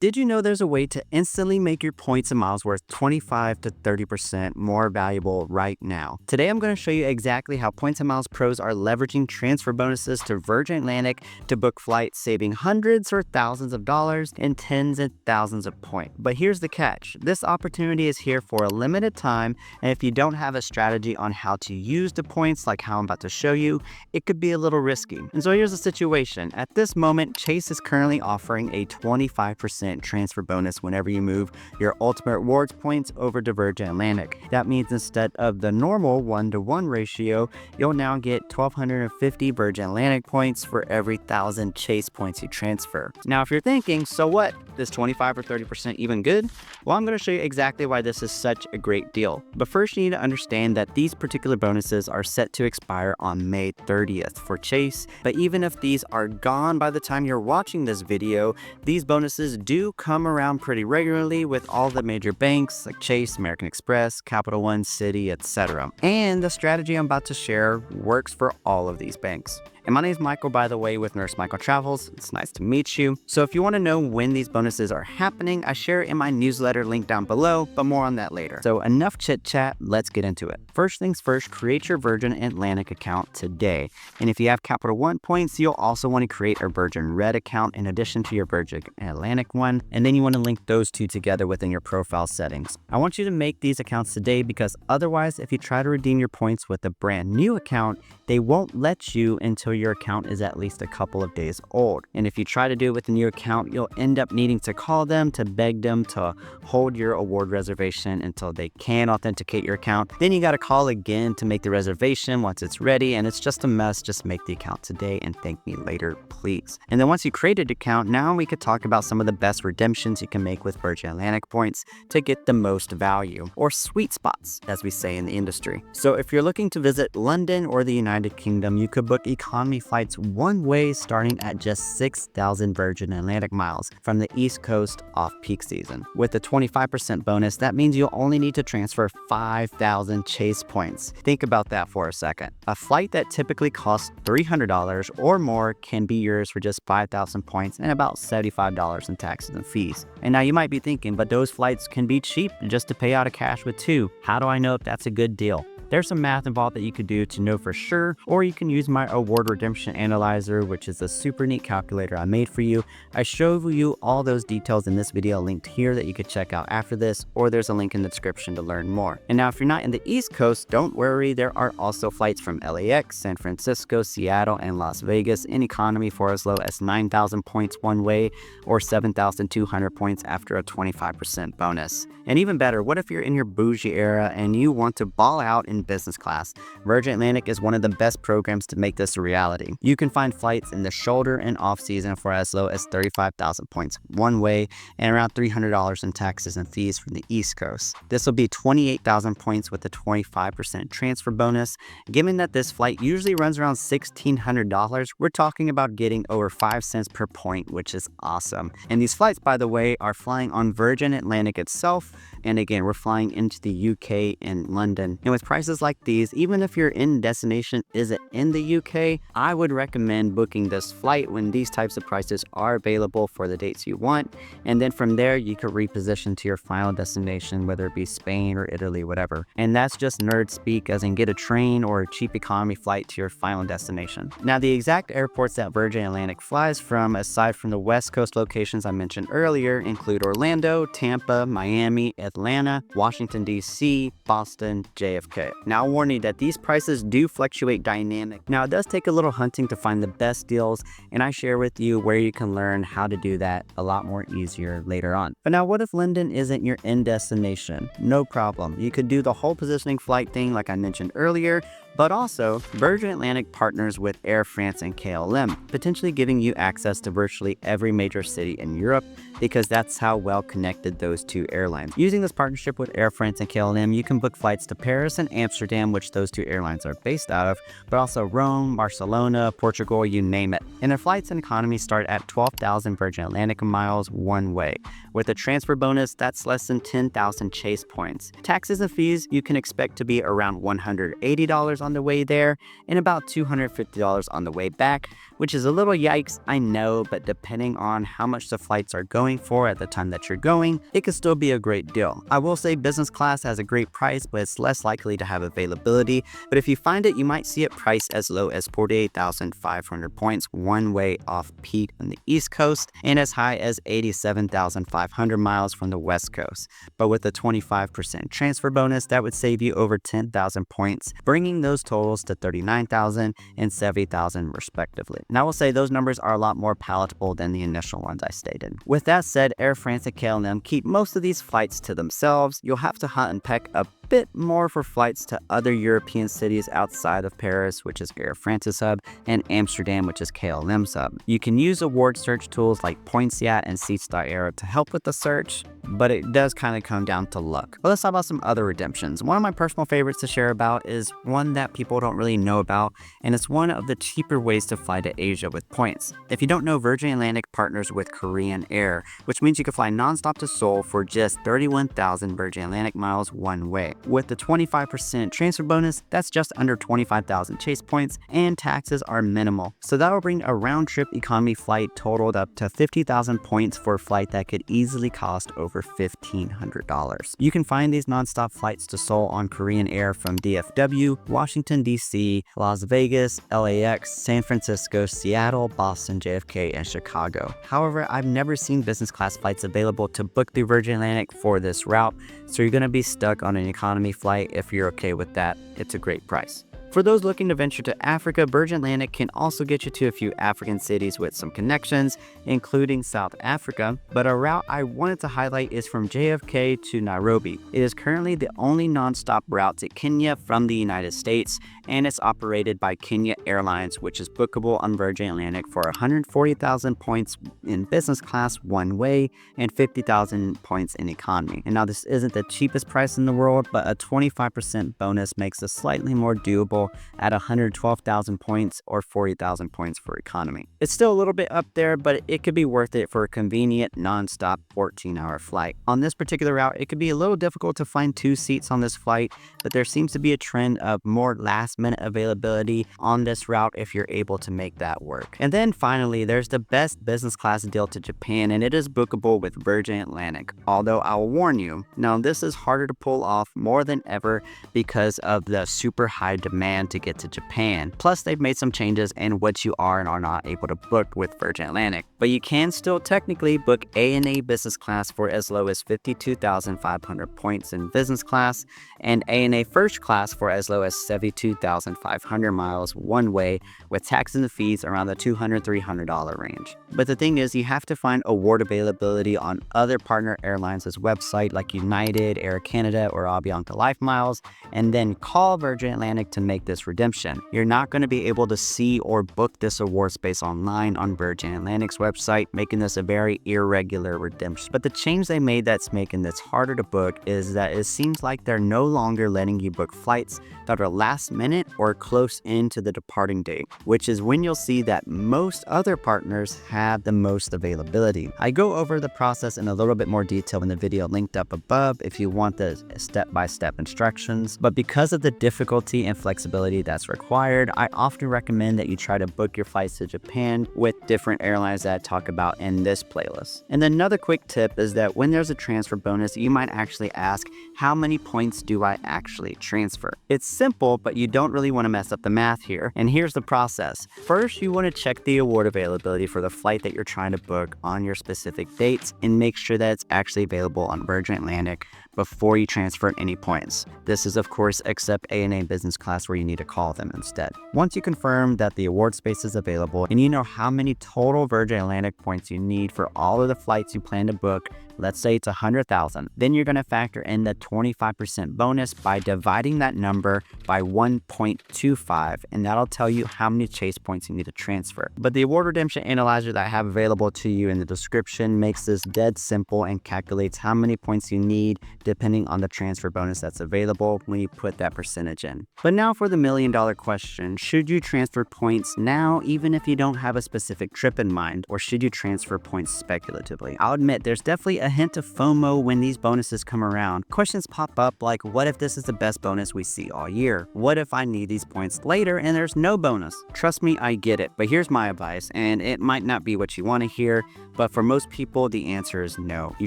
Did you know there's a way to instantly make your points and miles worth 25 to 30% more valuable right now? Today, I'm going to show you exactly how Points and Miles pros are leveraging transfer bonuses to Virgin Atlantic to book flights, saving hundreds or thousands of dollars and tens of thousands of points. But here's the catch. This opportunity is here for a limited time, and if you don't have a strategy on how to use the points like how I'm about to show you, it could be a little risky. And so here's the situation. At this moment, Chase is currently offering a 25% transfer bonus whenever you move your Ultimate Rewards points over to Virgin Atlantic. That means instead of the normal 1-to-1 ratio, you'll now get 1,250 Virgin Atlantic points for every 1,000 Chase points you transfer. Now, if you're thinking, so what? Is 25 or 30% even good? Well, I'm going to show you exactly why this is such a great deal. But first, you need to understand that these particular bonuses are set to expire on May 30th for Chase. But even if these are gone by the time you're watching this video, these bonuses do come around pretty regularly with all the major banks like Chase, American Express, Capital One, Citi, etc. And the strategy I'm about to share works for all of these banks. And my name is Michael, by the way, with Nurse Michael Travels. It's nice to meet you. So if you want to know when these bonuses are happening, I share it in my newsletter link down below, but more on that later. So enough chit chat, let's get into it. First things first, create your Virgin Atlantic account today. And if you have Capital One points, you'll also want to create a Virgin Red account in addition to your Virgin Atlantic one. And then you want to link those two together within your profile settings. I want you to make these accounts today because otherwise, if you try to redeem your points with a brand new account, they won't let you until your account is at least a couple of days old. And if you try to do it with a new account, you'll end up needing to call them to beg them to hold your award reservation until they can authenticate your account. Then you got to call again to make the reservation once it's ready, and it's just a mess. Just make the account today and thank me later, please. And then once you created an account, now we could talk about some of the best redemptions you can make with Virgin Atlantic points to get the most value, or sweet spots, as we say in the industry. So if you're looking to visit London or the United Kingdom, you could book economy flights one way starting at just 6,000 Virgin Atlantic miles from the East Coast off peak season. With a 25% bonus, that means you'll only need to transfer 5,000 Chase points. Think about that for a second. A flight that typically costs $300 or more can be yours for just 5,000 points and about $75 in taxes and fees. And now you might be thinking, but those flights can be cheap just to pay out of cash with two. How do I know if that's a good deal? There's some math involved that you could do to know for sure, or you can use my award redemption analyzer, which is a super neat calculator I made for you. I show you all those details in this video linked here that you could check out after this, or there's a link in the description to learn more. And now if you're not in the East Coast, don't worry, there are also flights from LAX, San Francisco, Seattle, and Las Vegas in economy for as low as 9,000 points one way or 7,200 points after a 25% bonus. And even better, what if you're in your bougie era and you want to ball out in business class? Virgin Atlantic is one of the best programs to make this a reality. You can find flights in the shoulder and off season for as low as 35,000 points one way and around $300 in taxes and fees from the East Coast. This will be 28,000 points with a 25% transfer bonus. Given that this flight usually runs around $1,600, we're talking about getting over 5 cents per point, which is awesome. And these flights, by the way, are flying on Virgin Atlantic itself. And again, we're flying into the UK and London. And with prices like these, even if your end destination isn't in the UK, I would recommend booking this flight when these types of prices are available for the dates you want. And then from there, you could reposition to your final destination, whether it be Spain or Italy, whatever. And that's just nerd speak, as in get a train or a cheap economy flight to your final destination. Now, the exact airports that Virgin Atlantic flies from, aside from the West Coast locations I mentioned earlier, include Orlando, Tampa, Miami, Atlanta, Washington, D.C., Boston, JFK. Now, I'll warn you that these prices do fluctuate dynamic. Now, it does take a little hunting to find the best deals, and I share with you where you can learn how to do that a lot more easier later on. But now, what if London isn't your end destination? No problem. You could do the whole positioning flight thing like I mentioned earlier, but also, Virgin Atlantic partners with Air France and KLM, potentially giving you access to virtually every major city in Europe, because that's how well connected those two airlines. Using this partnership with Air France and KLM, you can book flights to Paris and Amsterdam, which those two airlines are based out of, but also Rome, Barcelona, Portugal, you name it. And their flights and economy start at 12,000 Virgin Atlantic miles one way. With a transfer bonus, that's less than 10,000 Chase points. Taxes and fees, you can expect to be around $180 on the way there and about $250 on the way back, which is a little yikes, I know, but depending on how much the flights are going for at the time that you're going, it could still be a great deal. I will say business class has a great price, but it's less likely to have availability. But if you find it, you might see it priced as low as 48,500 points one way off peak on the East Coast and as high as 87,500 miles from the West Coast. But with a 25% transfer bonus, that would save you over 10,000 points, bringing those totals to 39,000 and 70,000 respectively. And I will say those numbers are a lot more palatable than the initial ones I stated. With that said, Air France and KLM keep most of these flights to themselves. You'll have to hunt and peck a bit more for flights to other European cities outside of Paris, which is Air France's hub, and Amsterdam, which is KLM's hub. You can use award search tools like Points.ch and Seats.aero to help with the search, but it does kind of come down to luck. But let's talk about some other redemptions. One of my personal favorites to share about is one that people don't really know about, and it's one of the cheaper ways to fly to Asia with points. If you don't know, Virgin Atlantic partners with Korean Air, which means you can fly nonstop to Seoul for just 31,000 Virgin Atlantic miles one way. With the 25% transfer bonus, that's just under 25,000 Chase points, and taxes are minimal. So that will bring a round-trip economy flight totaled up to 50,000 points for a flight that could easily cost over $1,500. You can find these nonstop flights to Seoul on Korean Air from DFW, Washington, D.C., Las Vegas, LAX, San Francisco, Seattle, Boston, JFK, and Chicago. However, I've never seen business class flights available to book through Virgin Atlantic for this route, so you're going to be stuck on an economy flight. If you're okay with that, it's a great price. For those looking to venture to Africa, Virgin Atlantic can also get you to a few African cities with some connections, including South Africa, but a route I wanted to highlight is from JFK to Nairobi. It is currently the only nonstop route to Kenya from the United States, and it's operated by Kenya Airlines, which is bookable on Virgin Atlantic for 140,000 points in business class one way and 50,000 points in economy. And now this isn't the cheapest price in the world, but a 25% bonus makes it slightly more doable at 112,000 points or 40,000 points for economy. It's still a little bit up there, but it could be worth it for a convenient, non-stop 14-hour flight. On this particular route, it could be a little difficult to find 2 seats on this flight, but there seems to be a trend of more last-minute availability on this route if you're able to make that work. And then finally, there's the best business class deal to Japan, and it is bookable with Virgin Atlantic. Although I'll warn you, now this is harder to pull off more than ever because of the super high demand to get to Japan. Plus, they've made some changes in what you are and are not able to book with Virgin Atlantic. But you can still technically book ANA business class for as low as 52,500 points in business class, and ANA first class for as low as 72,500 miles one way, with taxes and fees around the $200-$300 range. But the thing is, you have to find award availability on other partner airlines' website like United, Air Canada, or Avianca Life Miles, and then call Virgin Atlantic to make this redemption. You're not going to be able to see or book this award space online on Virgin Atlantic's website, making this a very irregular redemption. But the change they made that's making this harder to book is that it seems like they're no longer letting you book flights that are last minute or close into the departing date, which is when you'll see that most other partners have the most availability. I go over the process in a little bit more detail in the video linked up above if you want the step-by-step instructions, but because of the difficulty and flexibility that's required, I often recommend that you try to book your flights to Japan with different airlines that I talk about in this playlist. And then another quick tip is that when there's a transfer bonus, you might actually ask, how many points do I actually transfer? It's simple, but you don't really want to mess up the math here. And here's the process. First, you want to check the award availability for the flight that you're trying to book on your specific dates and make sure that it's actually available on Virgin Atlantic before you transfer any points. This is, of course, except ANA business class where you need to call them instead. Once you confirm that the award space is available and you know how many total Virgin Atlantic points you need for all of the flights you plan to book, let's say it's 100,000, then you're going to factor in the 25% bonus by dividing that number by 1.25, and that'll tell you how many Chase points you need to transfer. But the award redemption analyzer that I have available to you in the description makes this dead simple and calculates how many points you need depending on the transfer bonus that's available when you put that percentage in. But now for the million-dollar question, should you transfer points now even if you don't have a specific trip in mind, or should you transfer points speculatively? I'll admit there's definitely a hint of FOMO when these bonuses come around. Questions pop up like, what if this is the best bonus we see all year? What if I need these points later and there's no bonus? Trust me, I get it, but here's my advice, and it might not be what you want to hear, but for most people, the answer is no. You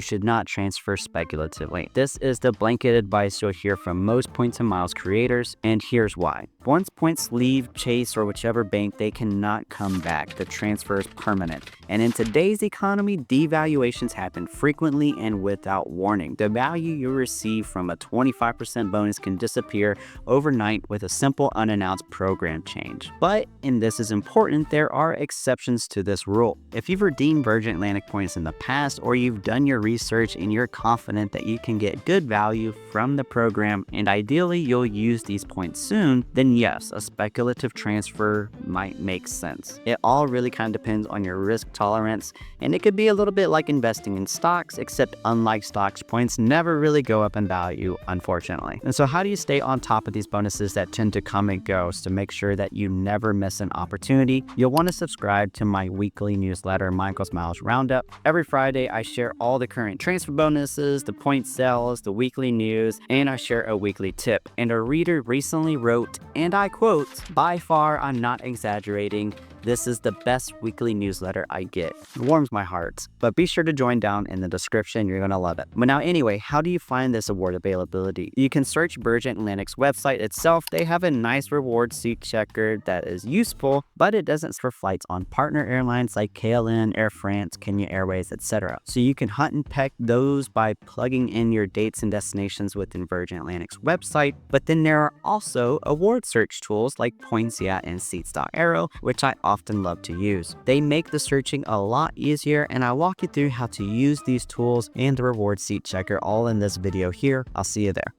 should not transfer speculatively. This is the blanket advice you'll hear from most points and miles creators, and here's why. Once points leave Chase or whichever bank, they cannot come back. The transfer is permanent. And in today's economy, devaluations happen frequently and without warning. The value you receive from a 25% bonus can disappear overnight with a simple unannounced program change. But, and this is important, there are exceptions to this rule. If you've redeemed Virgin Atlantic points in the past, or you've done your research and you're confident that you can get good value from the program, and ideally you'll use these points soon, then yes, a speculative transfer might make sense. It all really kind of depends on your risk tolerance, and it could be a little bit like investing in stocks, except unlike stocks, points never really go up in value, unfortunately. And so how do you stay on top of these bonuses that tend to come and go to make sure that you never miss an opportunity? You'll want to subscribe to my weekly newsletter, Michael's Miles Roundup. Every Friday, I share all the current transfer bonuses, the point sales, the weekly news, and I share a weekly tip. And a reader recently wrote, and I quote, "By far, I'm not exaggerating. This is the best weekly newsletter I get." It warms my heart. But be sure to join down in the description. You're going to love it. But now anyway, how do you find this award availability? You can search Virgin Atlantic's website itself. They have a nice reward seat checker that is useful, but it doesn't for flights on partner airlines like KLM, Air France, Kenya Airways, etc. So you can hunt and peck those by plugging in your dates and destinations within Virgin Atlantic's website. But then there are also award search tools like Points.ch and Seats.Aero, which I often love to use. They make the searching a lot easier, and I'll walk you through how to use these tools and the reward seat checker all in this video here. I'll see you there.